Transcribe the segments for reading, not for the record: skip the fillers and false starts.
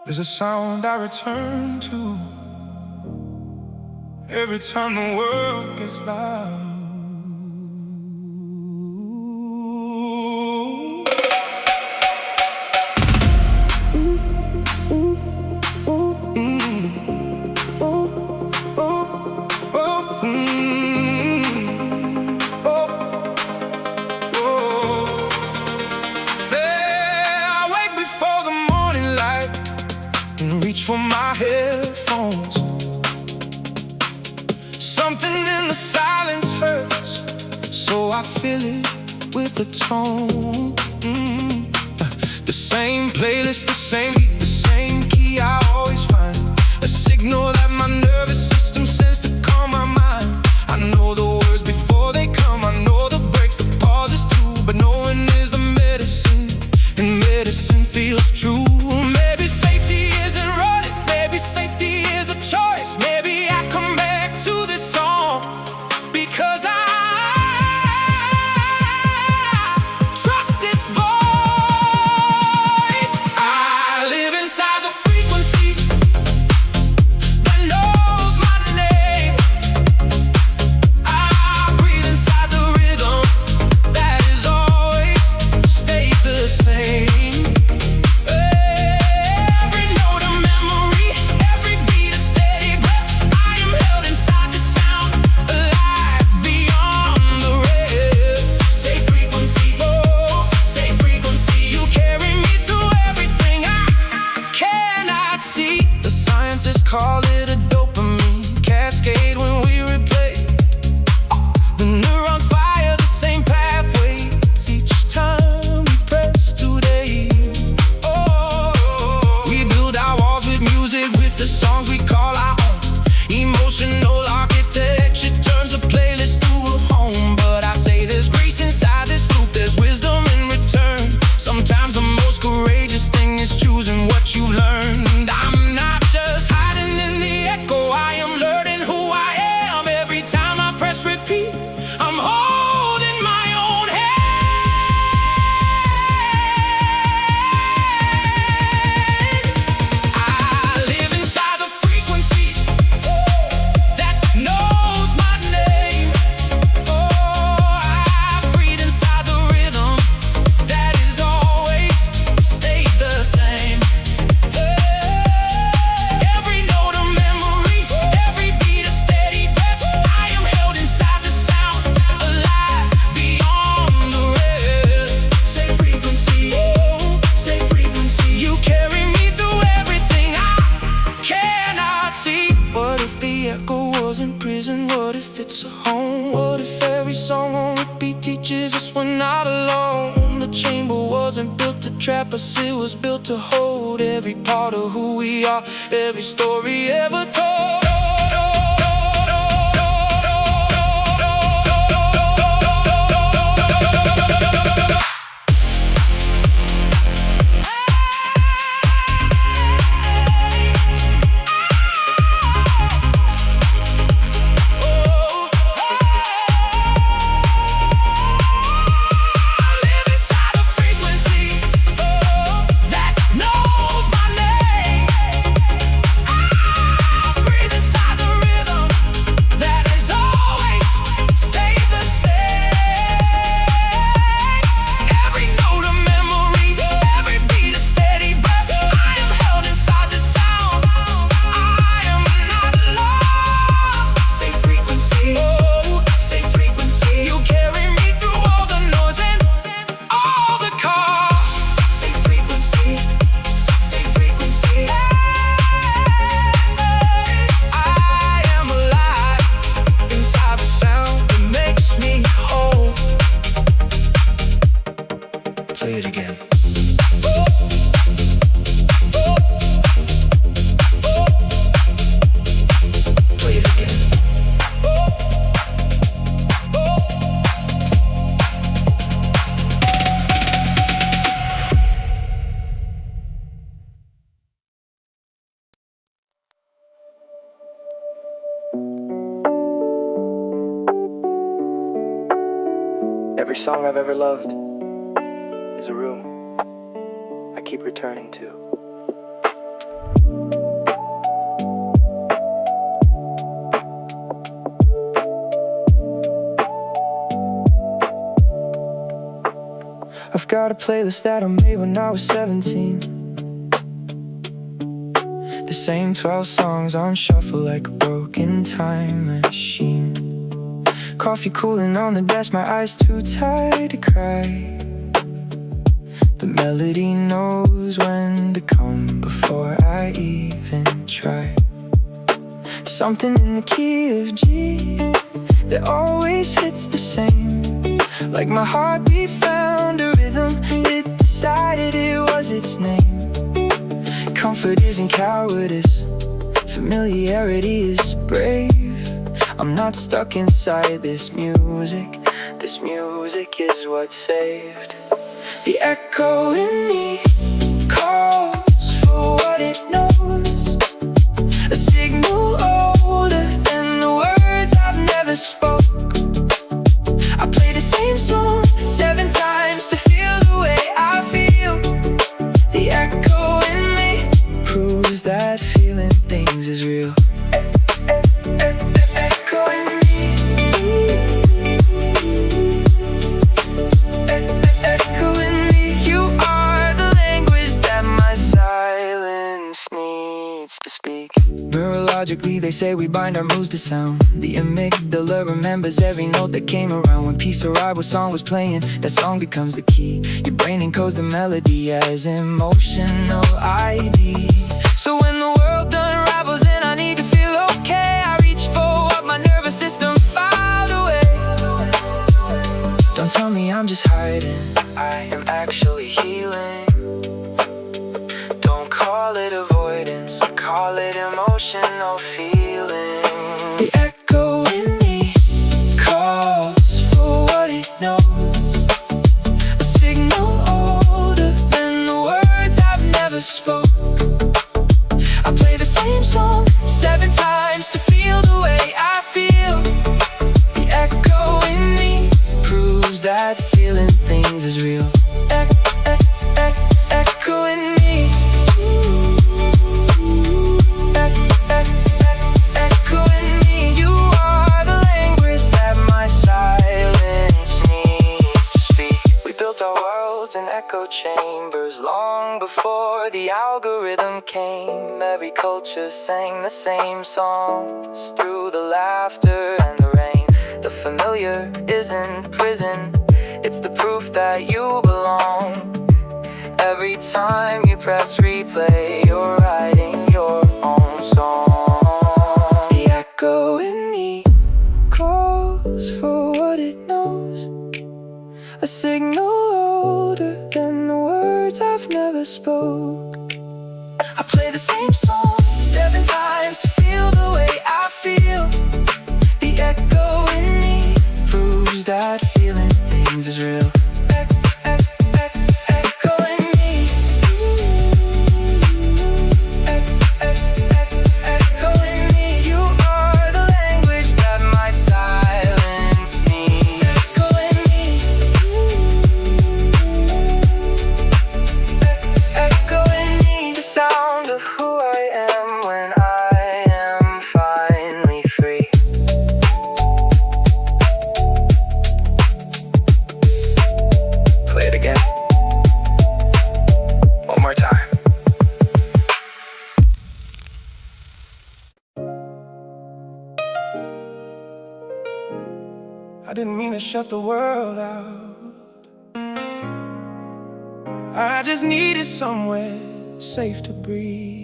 There's a sound I return to every time the world gets loud. Reach for my headphones. Something in the silence hurts, so I fill it with a tone. The same playlist, the same beat, the same key I always find. A signal that my nervous system sends to calm my mind. I know the words before they come, I know the breaks, the pauses too. But knowing is the medicine, and medicine feels true. Maybe safety isn't running, maybe safety is a choice. Maybe I come back to this song because I trust its voice. I live inside the frequency that knows my name. I breathe inside the rhythm that has always stayed the same. Call it a dopamine cascade when we replay. The neurons fire the same pathways each time we press today. Oh, we build our walls with music, with the songs we call our own. Emotional architecture turns a playlist to a home. But I say there's grace inside this loop, there's wisdom in return. Sometimes the most courageous thing is choosing what you've learned. I'm not just in the echo, I am learning who I am. Every time I press repeat, I'm holding my own hand. I live inside the frequency that knows my name. Oh, I breathe inside the rhythm that has always stayed the same. In prison, what if it's a home? What if every song on repeat teaches us we're not alone? The chamber wasn't built to trap us, it was built to hold every part of who we are, every story ever told. Play it again. Play it again. Every song I've ever loved is a room I keep returning to. I've got a playlist that I made when I was 17. The same 12 songs on shuffle like a broken time machine. Coffee cooling on the desk, my eyes too tired to cry. The melody knows when to come before I even try. Something in the key of G that always hits the same. Like my heartbeat found a rhythm, it decided it was its name. Comfort isn't cowardice, familiarity is brave. I'm not stuck inside this music. This music is what saved. The echo in me calls for what it knows. A signal older than the words I've never spoke. I play the same song 7 times to feel the way I feel. The echo in me proves that feeling things is real. Echo in me. Echo in me. You are the language that my silence needs to speak. Neurologically, they say we bind our moods to sound. The amygdala remembers every note that came around. When peace arrived, what song was playing, that song becomes the key. Your brain encodes the melody as emotional ID. So when the world unravels and I need to feel okay, I reach for what my nervous system filed away. Don't tell me I'm just hiding, I am actually healing. Don't call it avoidance, call it emotional feeling. The echo in me calls for what it knows. A signal older than the words I've never spoke. I play the same song 7 times to feel the way I feel. The echo in me proves that feeling things is real. Echo in me. Echo in me. You are the language that my silence needs to speak. We built our worlds in echo chambers long before the algorithm came. Every culture sang the same songs through the laughter and the rain. The familiar isn't prison, it's the proof that you belong. Every time you press replay, you're writing your own song. The echo in me calls for what it knows. A signal older than the words I've never spoke. I play the same song 7 times to feel the way I feel. The echo in me proves that feeling things is real. Echo in me. Echo in me. You are the language that my silence needs. Echo in me. Echo in me. The sound of who I am when I am finally free. Play it again. One more time. I didn't mean to shut the world out. I just needed somewhere safe to breathe.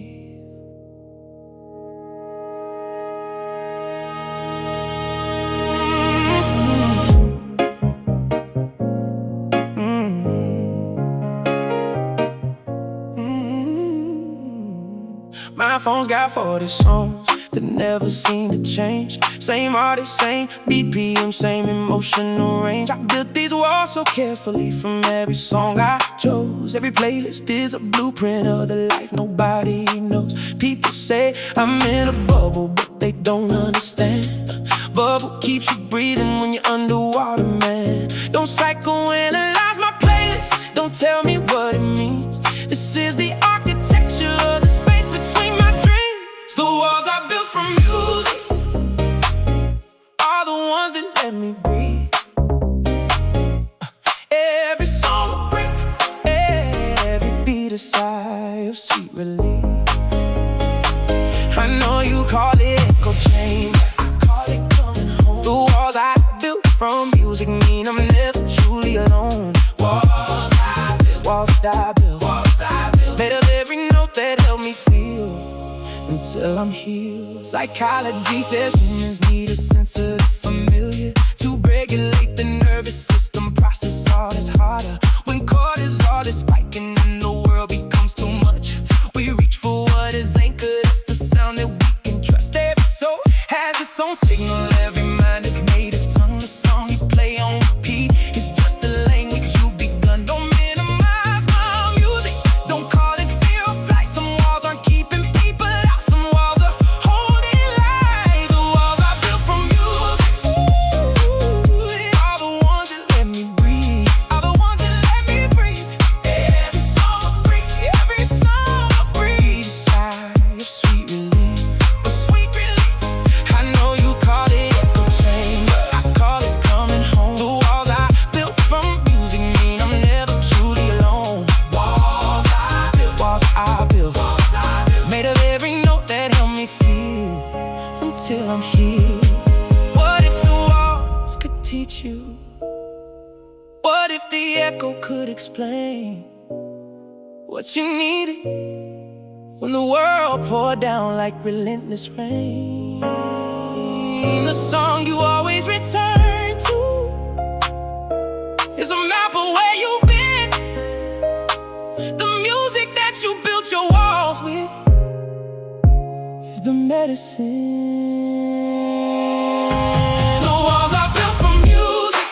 My phone's got 40 songs that never seem to change. Same artist, same BPM, same emotional range. I built these walls so carefully from every song I chose. Every playlist is a blueprint of the life nobody knows. People say I'm in a bubble, but they don't understand. Bubble keeps you breathing when you're underwater, man. Don't psychoanalyze my playlist, don't tell me what it means. This is the architecture of the space between my dreams. The walls I built from music are the ones that let me breathe. Every song will bring a sigh of sweet relief. I know you call it echo chamber, I call it coming home. The walls I built from music mean I'm never truly alone. Walls I built, walls I built, walls I built, made of every note that helped me feel until I'm healed. Psychology says humans need a sense of the familiar to regulate the nervous system. Process all that's harder when cortisol is spiking and the world becomes too much. We reach for what is anchored, it's the sound that we can trust. Every soul has its own signal, every mind is native tongue. The song you play on repeat is just the language you've begun. Don't minimize my music, don't call it fear of flight. Some walls aren't keeping people out, some walls are holding light. The walls I built from music, ooh, are the ones that let me breathe, are the ones that let me breathe. Every song I breathe, every song I breathe, a sigh of sweet relief, a sweet relief. I know you call it echo chamber, I call it coming home. The walls I built from music mean I'm never truly alone. Walls I built, walls I built, walls I built, made of every note that helped me feel until I'm here. What if the walls could teach you? What if the echo could explain what you needed when the world poured down like relentless rain? The song you always return to is a map of where you've been. The music that you built your walls with is the medicine. The walls I built from music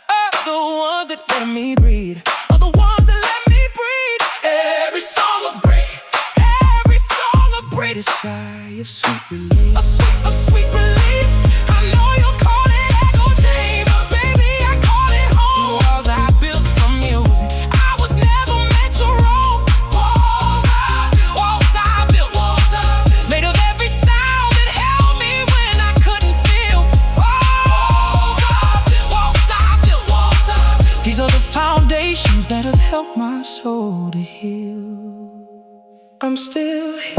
are the ones that let me breathe, are the ones that let me breathe. Every song a break, every song a break, a sigh of sweet relief, a sweet relief. I know you call it echo chamber, baby, I call it home. The walls I built from music, I was never meant to roam. Walls I built, walls I built, walls I built, made of every sound that held me when I couldn't feel. Walls I built, walls I built, walls I built. These are the foundations that have helped my soul to heal. I'm still here.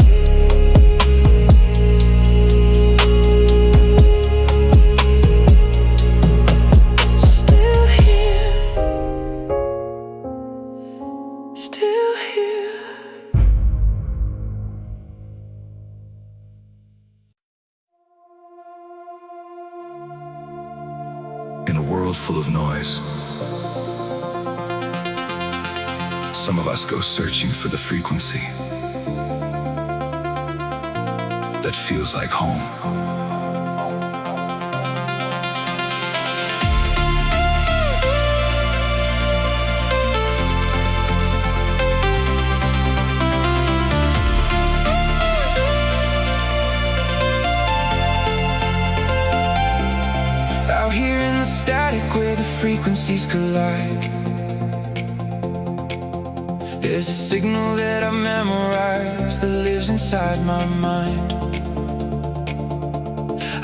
Still here. Still here. In a world full of noise, some of us go searching for the frequency that feels like home. Out here in the static where the frequencies collide, there's a signal that I memorized that lives inside my mind.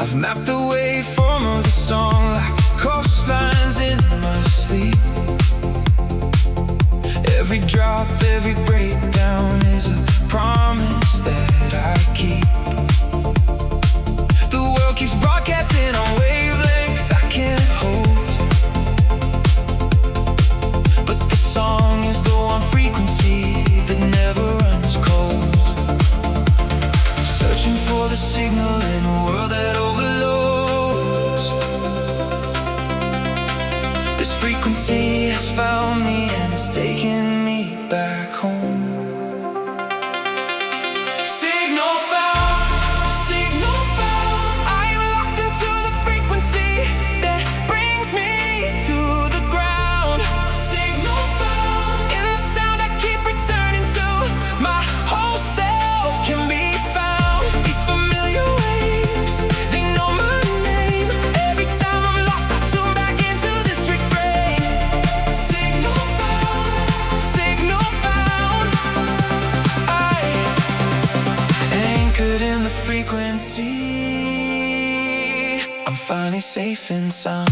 I've mapped the waveform of the song like coastlines in my sleep. Every drop, every breakdown is a promise that I keep. The world keeps broadcasting on wavelengths I can't hold, but the song is the one frequency that never runs cold. Searching for the signal in a world that overloads. This frequency has found me and it's taken me back home. Signal found, signal found. I am locked into the frequency that brings me to the ground. Signal found, in the sound I keep returning to. My whole self can be found. These familiar waves, they know my name. Every time I'm lost, I tune back into this refrain. Signal found, signal found. I anchored in the frequency. I'm finally safe and sound.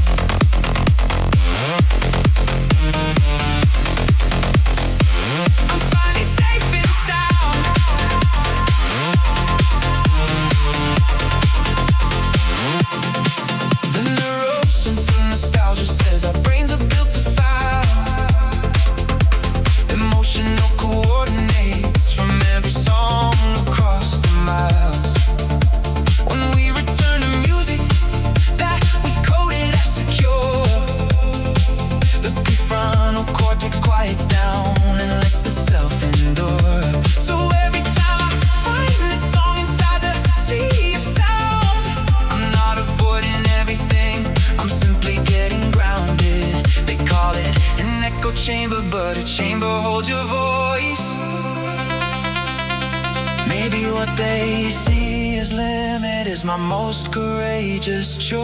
what they see as limit is my most courageous choice.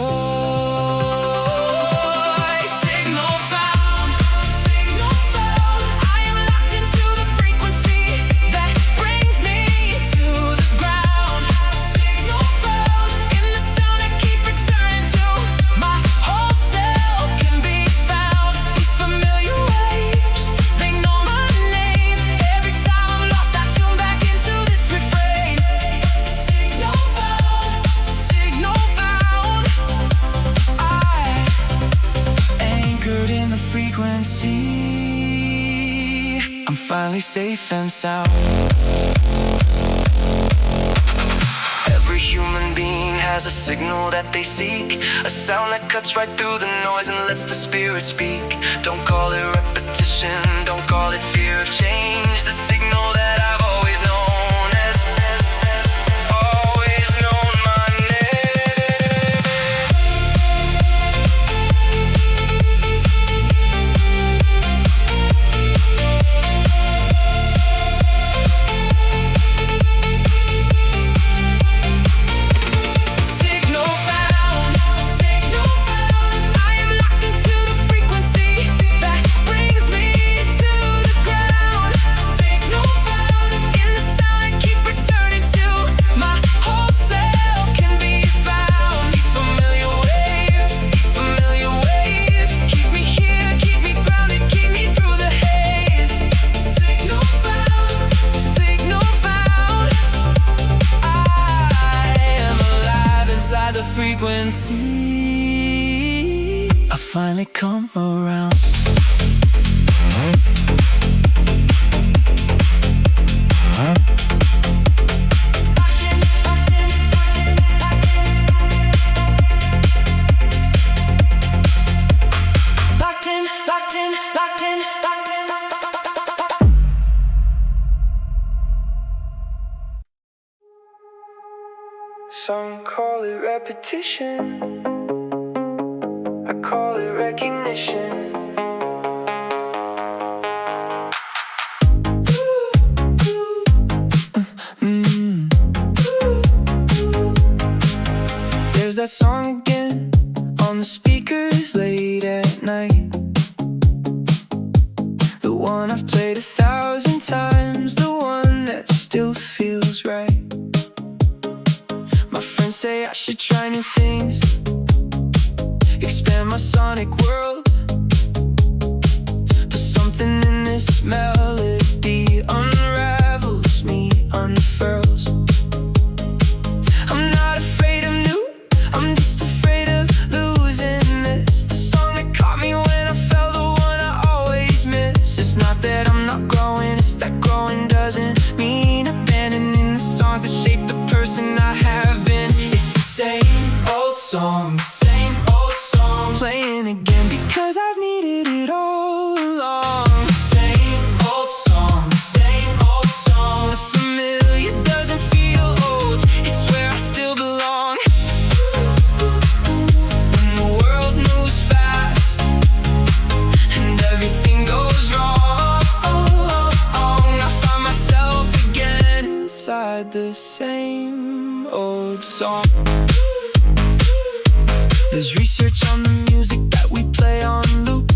Signal found, signal found. I am locked into the frequency that brings me to the ground. Signal found, in the sound I keep returning to. My whole self can be found. These familiar waves, they know my name. Every time I'm lost, I tune back into this refrain. Signal found, signal found. I anchored in the frequency. I'm finally safe and sound. Every human being has a signal that they seek, a sound that cuts right through the noise and lets the spirit speak. Don't call it repetition, don't call it fear of change. The signal that I've always known as always known my name. Signal found, signal found. I am locked into the frequency that brings me to the ground. Signal found, in the sound I keep returning to. My whole self can be found. These familiar waves, keep me here, keep me grounded, keep me through the haze. Signal found, signal found. I am alive inside the frequency. I finally come around. Locked in, locked in, locked in, locked in. Some call it repetition, I call it recognition. There's that song again on the speakers late at night. The one I've played 1,000 times, the one that still feels right. My friends say I should try new things, expand my sonic world. But something in this melody unravels me, unfurls. I'm not afraid of new, I'm just afraid of losing this. The song that caught me when I fell, the one I always miss. It's not that I'm not growing, it's that growing doesn't mean abandoning the songs that shape the person I have been. It's the same old song, playing again because I've needed it all along. Same old song, the familiar doesn't feel old, it's where I still belong. When the world moves fast and everything goes wrong, I find myself again inside the same old song. There's research on the music that we play on loop,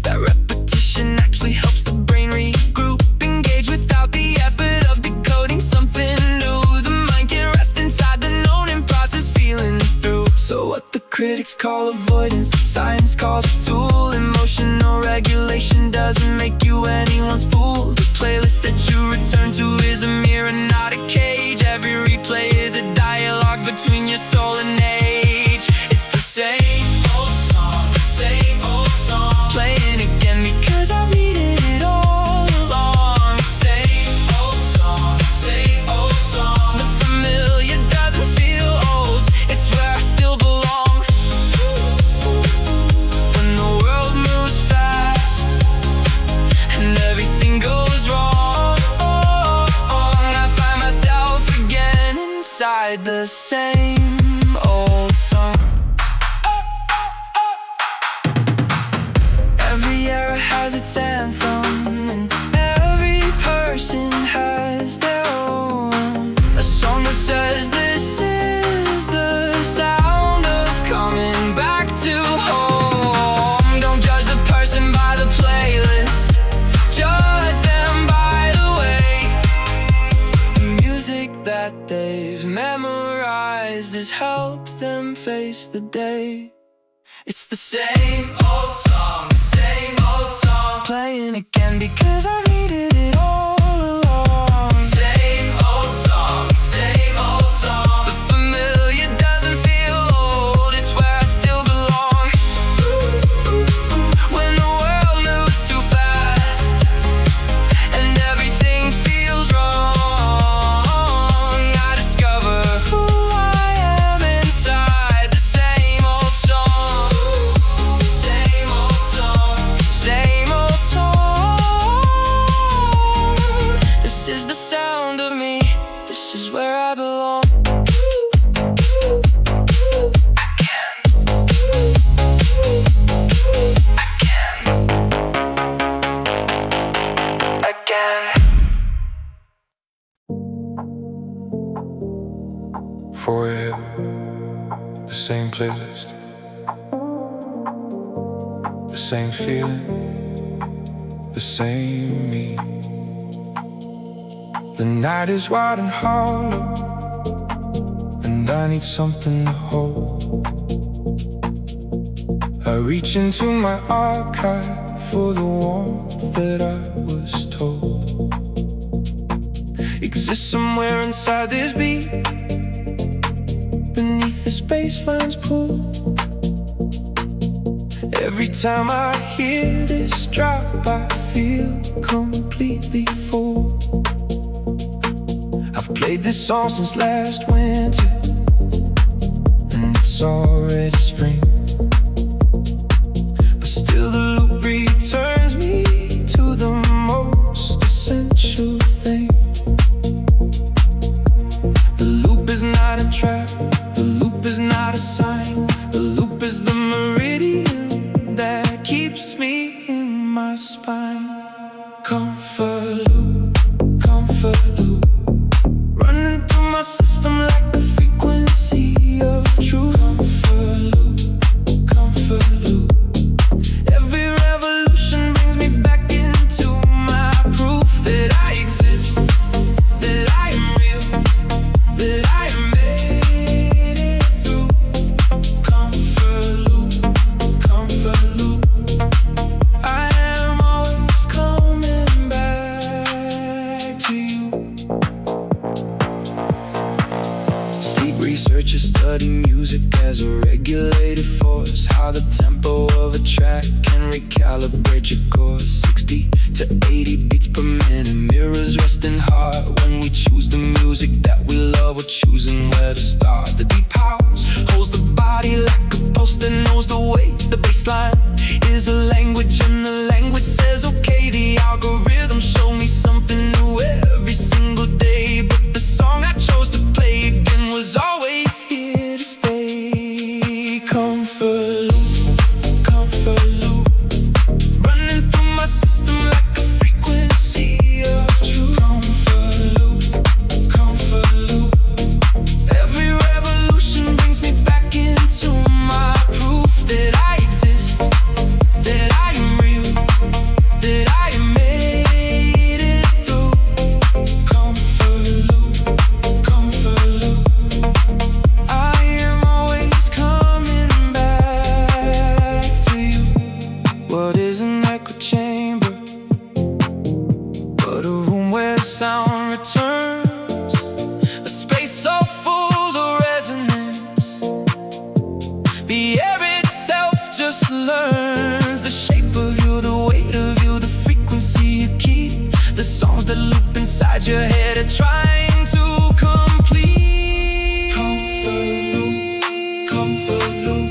that repetition actually helps the brain regroup, engage without the effort of decoding something new. The mind can rest inside the known and process feelings through. So what the critics call avoidance, science calls a tool. Emotional regulation doesn't make you anyone's fool. The playlist that you return to is a mirror, not a cage. Every replay is a dialogue between your soul and age. It's the same old song, playing again because I've needed it all along. Same old song, the familiar doesn't feel old, it's where I still belong. When the world moves fast and everything goes wrong, I find myself again inside the same old song. Every era has its anthem, and every person has their own. A noises help them face the day. It's the same old song, the same old song, playing again because I needed it all along. Same old song, same old song. The familiar doesn't feel old, it's where I still belong. When the world moves too fast and everything feels wrong, I discover who I am inside. The same old song, same old song, same old song. This is the sound of me, this is where I belong. Again. Forever, the same playlist, the same feeling, the same me. The night is wide and hollow, and I need something to hold. I reach into my archive for the warmth that I was told exists somewhere inside this beat, beneath this bassline's pull. Every time I hear this drop, I feel completely full. I've played this song since last winter, and it's already spring. But still the loop returns me to the most essential thing. The loop is not a trap, the loop is not a sign. The loop is the meridian that keeps me in my spine. Comfort loop, comfort loop, running through my system like a frequency of truth. Comfort loop, comfort loop. Every revolution brings me back into my proof that I exist, that I am real, that I made it through. Comfort loop, comfort loop. I am always coming back to you. Sleep researchers study music as a regulated force, how the tempo of a track can recalibrate your course. 60 to 80 beats per minute, mirrors resting hard. When we choose the music that we love, we're choosing where to start. The deep house holds the body like a pulse that knows the way. The bassline is a language, and the language says okay. The algorithm show me something new every single day, but the song I chose to play again was always here to stay. Comfort loop, comfort loop, running through my system like a frequency of truth. Comfort loop, comfort loop. Every revolution brings me back into my proof that I exist, that I am real, that I made it through. Comfort loop, comfort loop. I am always coming back to you. What is an echo chamber but a room where sound returns? A space so full of resonance, the air itself just learns the shape of you, the weight of you, the frequency you keep. The songs that loop inside your head are trying to complete. Comfort loop, comfort loop,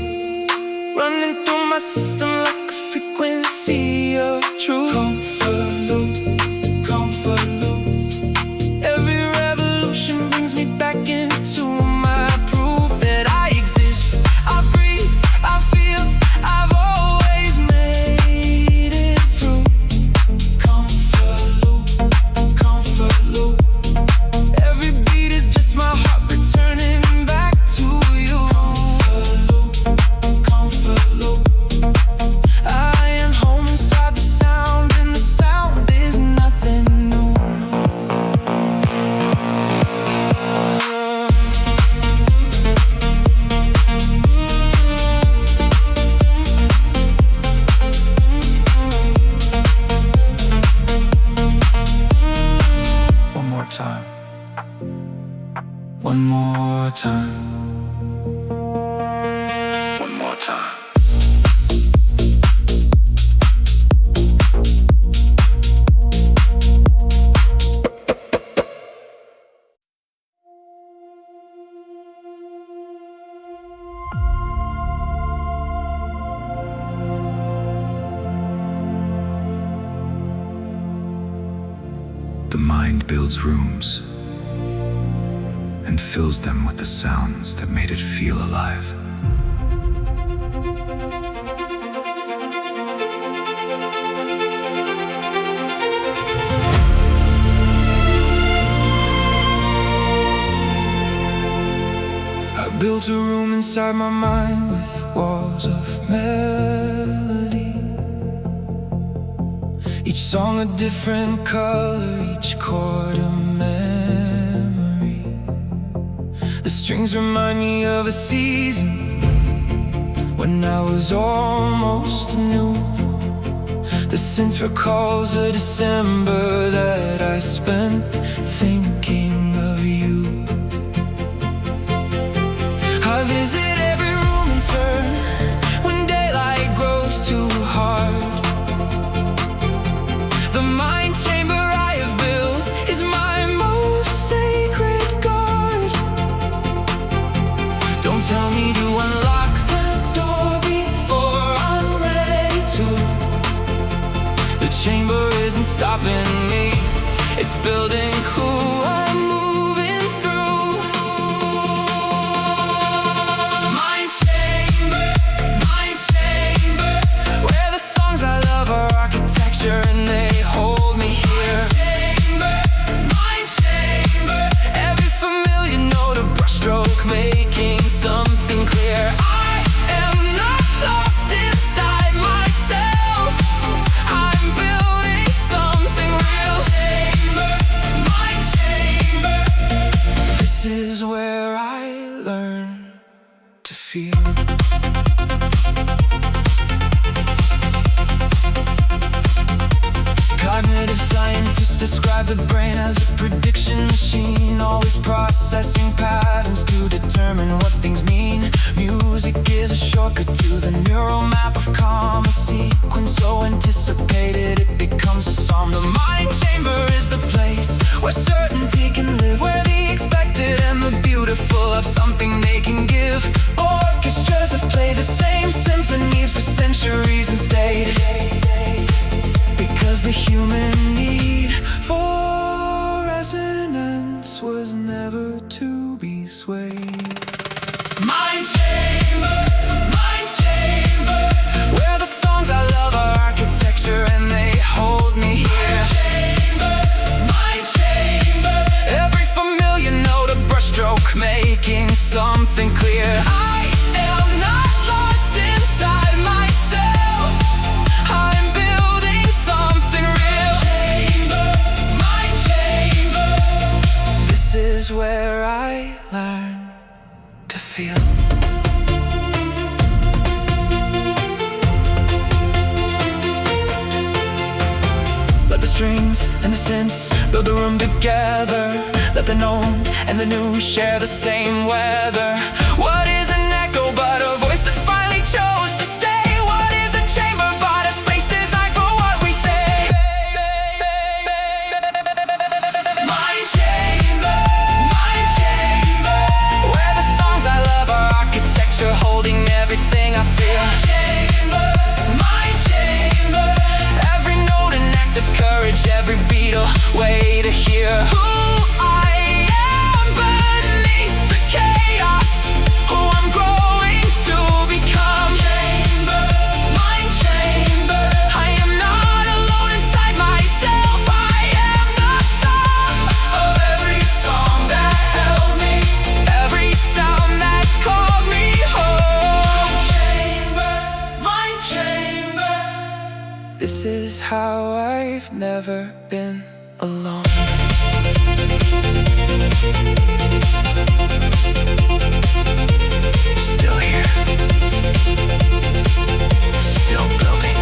running through my system like a frequency of truth. Comfort loop, comfort loop. Every revolution brings me back into my proof that I exist, I breathe, I feel, I've always made it through. Comfort loop, comfort loop. time. One more time. One more time. The mind builds rooms and fills them with the sounds that made it feel alive. I built a room inside my mind with walls of melody. Each song a different color, each chord a memory. The strings remind me of a season when I was almost new. The synth recalls a December that I spent thinking of you. I visit every room in turn when daylight grows too hard. The mind chamber I have built is my most sacred guard. Don't tell me to unlock the door before I'm ready to. The chamber isn't stopping me, it's building who I'm moving through. Mind chamber, where the songs I love are architecture and they hold me here. Mind chamber, every familiar note a brushstroke making something clear. I am not lost inside myself, I'm building something real. Mind chamber, this is where I learn to feel. Cognitive scientists describe the brain as a prediction machine, always processing patterns to determine what things mean. Music is a shortcut to the neural map of calm, a sequence so anticipated it becomes a psalm. The mind chamber is the place where certainty can live, where the expected and the beautiful have something they can give. Orchestras have played the same symphonies for centuries and stayed, because the human need for resonance was never to be swayed. Mind chamber, where the songs I love are architecture and they hold me here. Mind chamber, every familiar note a brushstroke making something clear. I am not lost inside myself, I'm building something real. Mind chamber, this is where I learn to feel. Let the strings and the synths build a room together. Let the known and the new share the same weather. What is an echo but a voice that finally chose to stay? What is a chamber but a space designed for what we say? Mind chamber, where the songs I love are architecture holding everything I feel. Mind chamber, every note an act of courage, every beat a way to hear who I am beneath the chaos, who I'm growing to become. Mind chamber, I am not alone inside myself, I am the sum of every song that held me, every sound that called me home. Mind chamber, this is how I've never been alone. Still here, still building.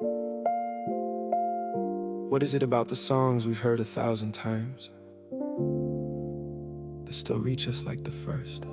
What is it about the songs we've heard 1,000 times that still reach us like the first?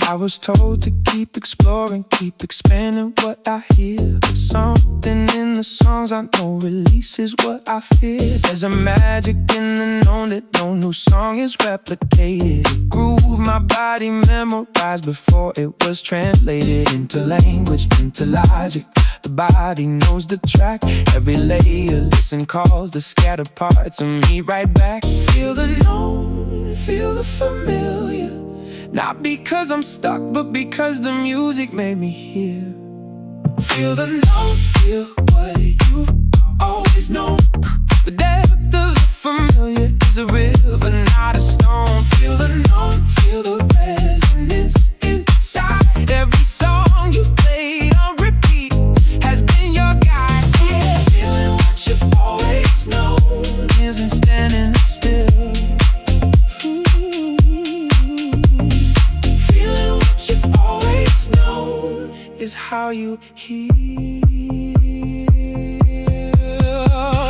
I was told to keep exploring, keep expanding what I hear. But something in the songs I know releases what I fear. There's a magic in the known that no new song is replicated. It groove my body memorized before it was translated into language, into logic. The body knows the track. Every layer, listen, calls the scattered parts of me right back. Feel the known, feel the familiar. Not because I'm stuck, but because the music made me hear. Feel the note, feel what you've always known. The depth of the familiar is a river, not a stone. Feel the note, feel the resonance inside. Every song you've played on repeat has been your guide. Feeling what you've always known isn't standing still. Is how you heal.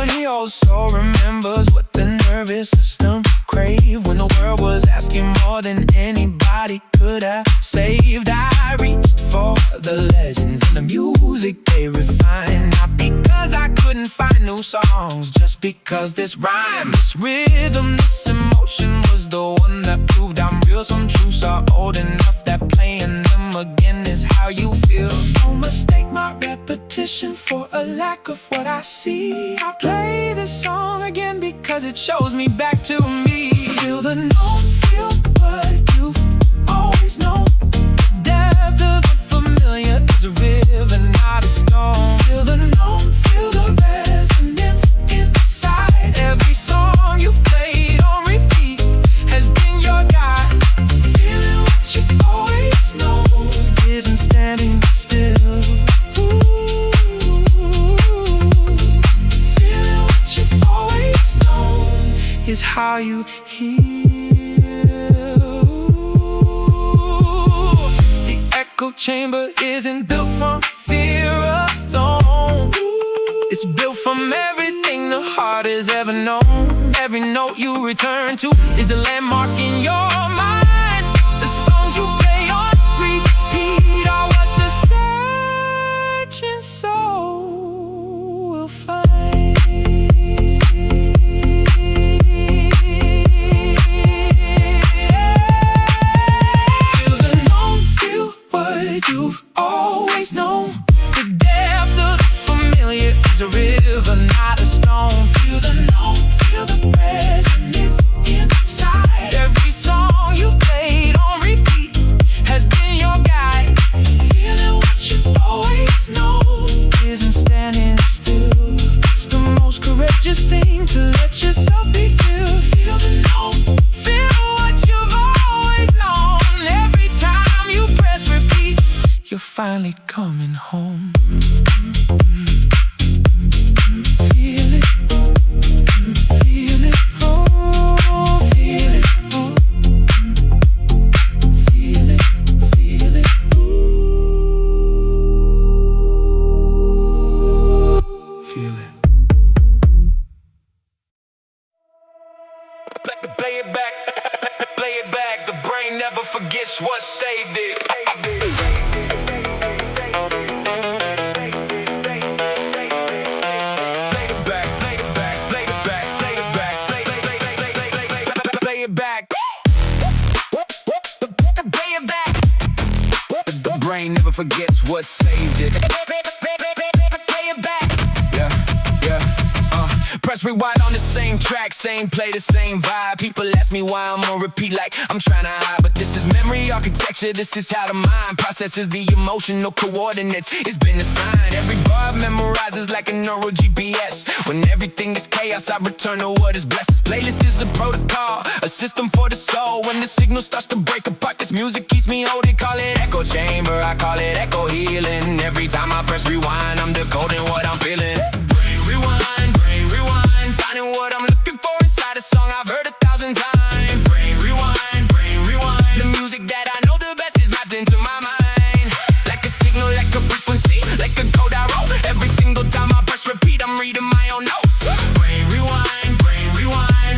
He also remembers what the nervous system craved when the world was asking more than anybody could have saved. I reached for the legends and the music they refined. Not because I couldn't find new songs, just because this rhyme, this rhythm, this emotion was the one that proved I'm real. Some truths are old enough that playing them again is how you feel. Don't mistake my repetition for a lack of what I see. I play this song again because it shows me back to me. Feel the known, feel what you've always known. The depth of the familiar is a river, not a stone. Feel the known, feel the resonance inside. Every song you played on repeat has been your guide. Feeling what you always know isn't standing still. Feeling what you always known is how you heal. The echo chamber isn't built from fear alone. It's built from everything the heart has ever known. Every note you return to is a landmark in your mind. The songs you play on repeat are what the searching soul will find. Feel the known, feel what you've always known. The depth of the familiar is a river, not a stone. Feel the known, feel the resonance inside. Every song you played on repeat has been your guide. Feeling what you always know isn't standing still. It's the most courageous thing to let yourself be filled. Feel the known, feel what you've always known. Every time you press repeat, you're finally coming home. Feel it, feel it, oh, feel it, oh. Feel it, feel it, feel it. Play it back, play it back. The brain never forgets what saved it. Brain never forgets what saved it. Play it back. Yeah, yeah. Press press rewind on the same track, same play, the same vibe. People ask me why I'm on repeat like I'm trying to hide, but this is memory architecture. This is how the mind processes the emotional coordinates. It's been assigned. Every bar memorizes like a neuro GPS. When everything is chaos, I return to what is blessed. This playlist is a protocol, a system for the soul. When the signal starts to break apart, this music keeps me holding. Call it echo chamber, I call it echo healing. Every time I press rewind, I'm decoding what I'm feeling. Brain rewind, finding what I'm looking for inside a song I've heard 1,000 times. Brain rewind, the music that I know the best is mapped into my mind. Like a signal, like a frequency, like a code I wrote. Every single time I press repeat, I'm reading my own notes. Brain rewind,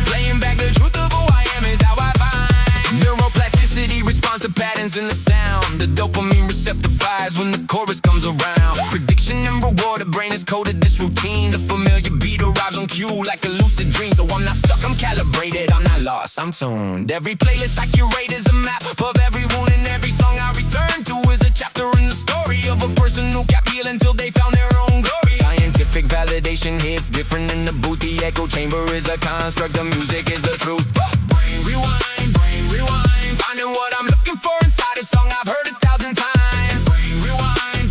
playing back the truth of who I am is how I find. Neuroplasticity responds to patterns in the sound. The dopamine receptor fires when the chorus comes around. Prediction and reward, the brain is coded this routine. The familiar beat arrives on cue like a lucid dream. So I'm not stuck, I'm calibrated, I'm not lost, I'm tuned. Every playlist I curate is a map of every wound, and every song I return to is a chapter in the story of a person who kept healing till they found their own glory. Scientific validation hits different in the booth. The echo chamber is a construct, the music is the truth. Brain rewind, finding what I'm looking for inside a song I've heard 1,000 times. Brain rewind,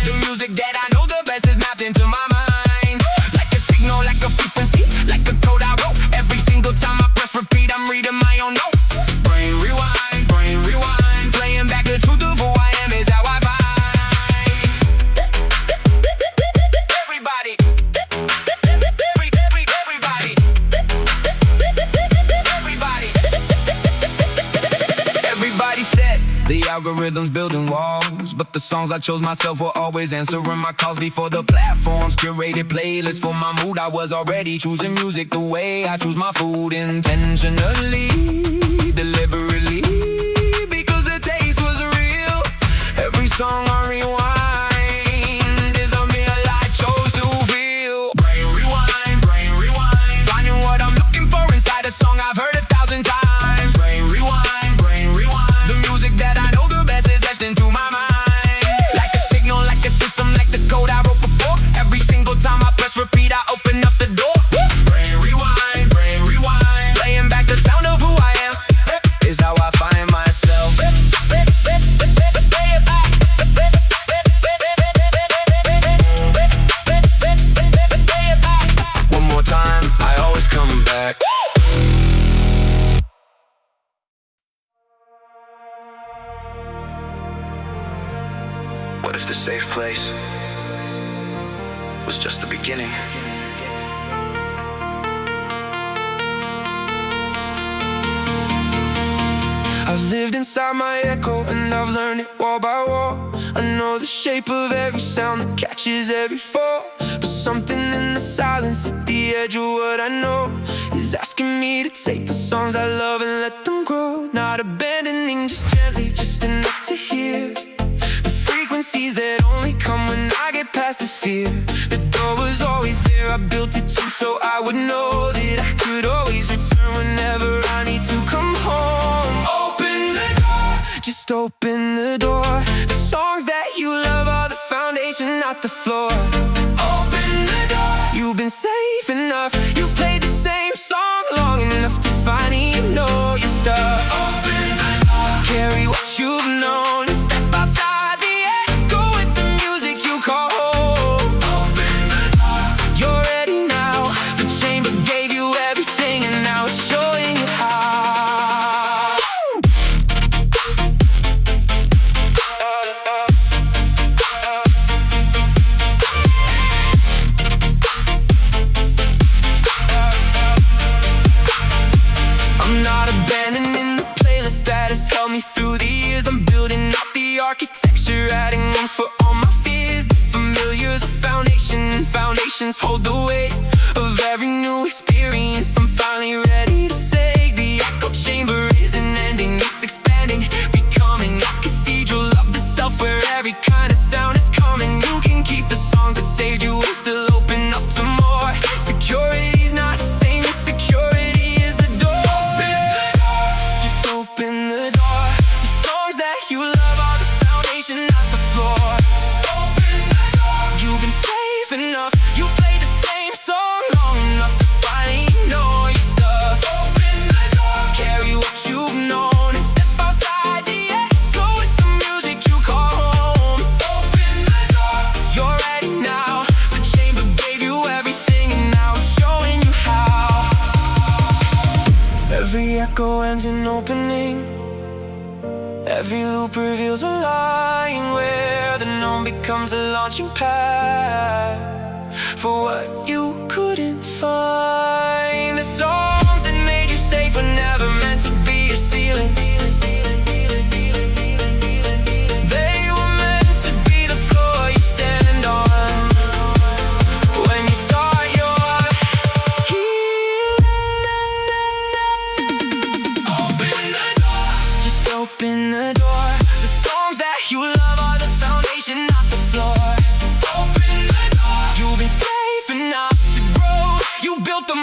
the music that I know the best is mapped into my mind. Like a signal, like a frequency, like a code I wrote. Every single time I press repeat, I'm reading my own notes. Brain rewind, playing back the truth of who I am is how I find. Everybody, everybody said the algorithm's building walls, but the songs I chose myself were always answering my calls. Before the platforms curated playlists for my mood, I was already choosing music the way I choose my food. Intentionally, deliberately, because the taste was real. Every song I rewind is a meal I chose to feel. Brain rewind, finding what I'm looking for inside a song I've heard 1,000 times. Brain rewind, the music that I know the best is etched into my mind. Like a signal, like a system, like the code I wrote before. Every single time I press repeat, I open up the door. Brain rewind, playing back the sound of who I am is how I find myself. One more time, I always come back. What if the safe place was just the beginning? I've lived inside my echo and I've learned it wall by wall. I know the shape of every sound that catches every fall. But something in the silence at the edge of what I know is asking me to take the songs I love and let them grow. Not abandoning, just gently, just enough to hear the frequencies that only come when I get past the fear. The door was always there, I built it too, so I would know that I could always return whenever I need to come home. Open the door, just open the door. The songs that you love are the foundation, not the floor. Open the door, you've been safe enough. You've played the same song long enough to finally know your stuff. Open the door, carry what you've known and step outside the echo with the music you call home. Open the door, you're ready now. The chamber gave you everything and now it's showing you how. I'm not abandoning the playlist that has held me through the years. I'm building echo ends in opening. Every loop reveals a line where the known becomes a launching pad for what you couldn't find. The songs that made you safe were never meant to be a ceiling. They were meant to be the floor you stand on when you start your healing. Open the door, just open the door. The songs that you love are the foundation, not the floor. Open the door, you've been safe enough to grow. You built the